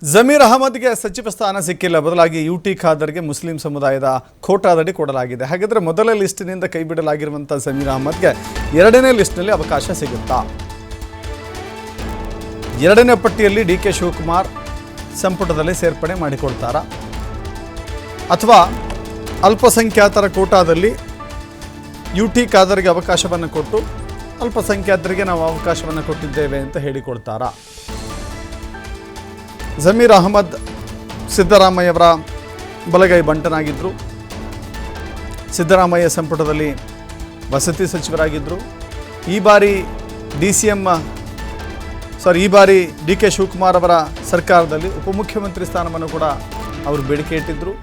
ಜಮೀರ್ ಅಹಮದ್ಗೆ ಸಚಿವ ಸ್ಥಾನ ಸಿಕ್ಕಿಲ್ಲ. ಬದಲಾಗಿ ಯುಟಿ ಖಾದರ್ಗೆ ಮುಸ್ಲಿಂ ಸಮುದಾಯದ ಖೋಟಾದಡಿ ಕೊಡಲಾಗಿದೆ. ಹಾಗಾದರೆ ಮೊದಲ ಲಿಸ್ಟಿನಿಂದ ಕೈಬಿಡಲಾಗಿರುವಂಥ ಜಮೀರ್ ಅಹಮದ್ಗೆ ಎರಡನೇ ಲಿಸ್ಟ್ನಲ್ಲಿ ಅವಕಾಶ ಸಿಗುತ್ತಾ? ಎರಡನೇ ಪಟ್ಟಿಯಲ್ಲಿ ಡಿ.ಕೆ. ಶಿವಕುಮಾರ್ ಸಂಪುಟದಲ್ಲಿ ಸೇರ್ಪಡೆ ಮಾಡಿಕೊಳ್ತಾರಾ, ಅಥವಾ ಅಲ್ಪಸಂಖ್ಯಾತರ ಕೋಟಾದಲ್ಲಿ ಯುಟಿ ಖಾದರ್ಗೆ ಅವಕಾಶವನ್ನು ಕೊಟ್ಟು ಅಲ್ಪಸಂಖ್ಯಾತರಿಗೆ ನಾವು ಅವಕಾಶವನ್ನು ಕೊಟ್ಟಿದ್ದೇವೆ ಅಂತ ಹೇಳಿಕೊಳ್ತಾರಾ? ಜಮೀರ್ ಅಹಮದ್ ಸಿದ್ದರಾಮಯ್ಯವರ ಬಲಗೈ ಬಂಟನಾಗಿದ್ದರು. ಸಿದ್ದರಾಮಯ್ಯ ಸಂಪುಟದಲ್ಲಿ ವಸತಿ ಸಚಿವರಾಗಿದ್ದರು. ಈ ಬಾರಿ ಡಿ.ಕೆ. ಶಿವಕುಮಾರ್ ಅವರ ಸರ್ಕಾರದಲ್ಲಿ ಉಪಮುಖ್ಯಮಂತ್ರಿ ಸ್ಥಾನವನ್ನು ಕೂಡ ಅವರು ಬೇಡಿಕೆ ಇಟ್ಟಿದ್ದರು,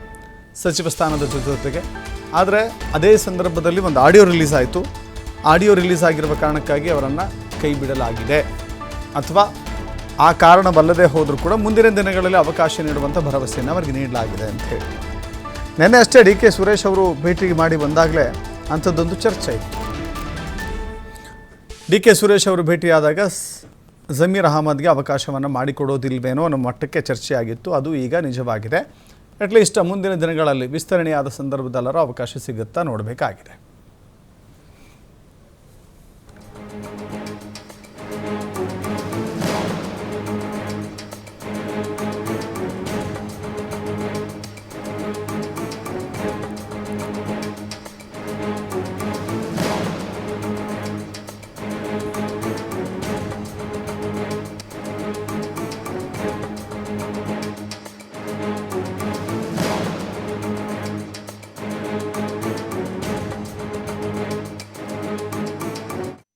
ಸಚಿವ ಸ್ಥಾನದ ಜೊತೆಗೆ. ಆದರೆ ಅದೇ ಸಂದರ್ಭದಲ್ಲಿ ಒಂದು ಆಡಿಯೋ ರಿಲೀಸ್ ಆಯಿತು. ಆಡಿಯೋ ರಿಲೀಸ್ ಆಗಿರುವ ಕಾರಣಕ್ಕಾಗಿ ಅವರನ್ನು ಕೈ ಬಿಡಲಾಗಿದೆ, ಅಥವಾ ಆ ಕಾರಣವಲ್ಲದೆ ಹೋದರೂ ಕೂಡ ಮುಂದಿನ ದಿನಗಳಲ್ಲಿ ಅವಕಾಶ ನೀಡುವಂಥ ಭರವಸೆಯನ್ನು ಅವರಿಗೆ ನೀಡಲಾಗಿದೆ ಅಂತ ಹೇಳಿ ನಿನ್ನೆ ಅಷ್ಟೇ ಡಿ.ಕೆ. ಸುರೇಶ್ ಅವರು ಭೇಟಿ ಮಾಡಿ ಬಂದಾಗಲೇ ಅಂಥದ್ದೊಂದು ಚರ್ಚೆ ಇತ್ತು. ಡಿ.ಕೆ. ಸುರೇಶ್ ಅವರು ಭೇಟಿಯಾದಾಗ ಜಮೀರ್ ಅಹಮದ್ಗೆ ಅವಕಾಶವನ್ನು ಮಾಡಿಕೊಡೋದಿಲ್ವೇನೋ ಅನ್ನೋ ಮಟ್ಟಕ್ಕೆ ಚರ್ಚೆಯಾಗಿತ್ತು. ಅದು ಈಗ ನಿಜವಾಗಿದೆ. ಅಟ್ಲೀಸ್ಟ್ ಮುಂದಿನ ದಿನಗಳಲ್ಲಿ ವಿಸ್ತರಣೆಯಾದ ಸಂದರ್ಭದಲ್ಲರೂ ಅವಕಾಶ ಸಿಗುತ್ತಾ ನೋಡಬೇಕಾಗಿದೆ.